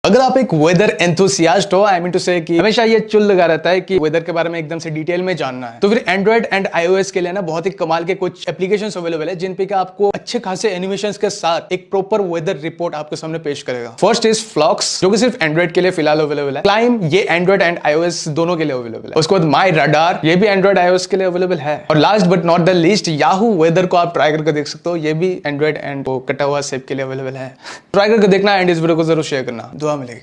अगर आप एक वेदर एंथुसियास्ट हो, आई मीन टू से कि हमेशा ये चुल लगा रहता है कि वेदर के बारे में एकदम से डिटेल में जानना है, तो फिर एंड्रॉइड एंड आईओएस के लिए ना बहुत ही कमाल के कुछ एप्लीकेशंस अवेलेबल है जिन पे आपको अच्छे खासे एनिमेशंस के साथ एक प्रॉपर वेदर रिपोर्ट आपके सामने पेश करेगा। फर्स्ट इज फ्लॉक्स, जो कि सिर्फ एंड्रॉइड के लिए फिलहाल अवेलेबल है। क्लाइम, ये एंड्रॉइड एंड आईओएस दोनों के लिए अवेलेबल है। उसके बाद माई रडार, ये भी एंड्रॉइड आईओएस के लिए अवेलेबल है। और last but not the least, Yahoo weather को आप ट्राई करके देख सकते हो, ये भी एंड्रॉइड एंड कटा हुआ सेप के लिए अवेलेबल है। ट्राई करके देखना एंड इस वीडियो को जरूर शेयर करना। दुआ मिलेगी।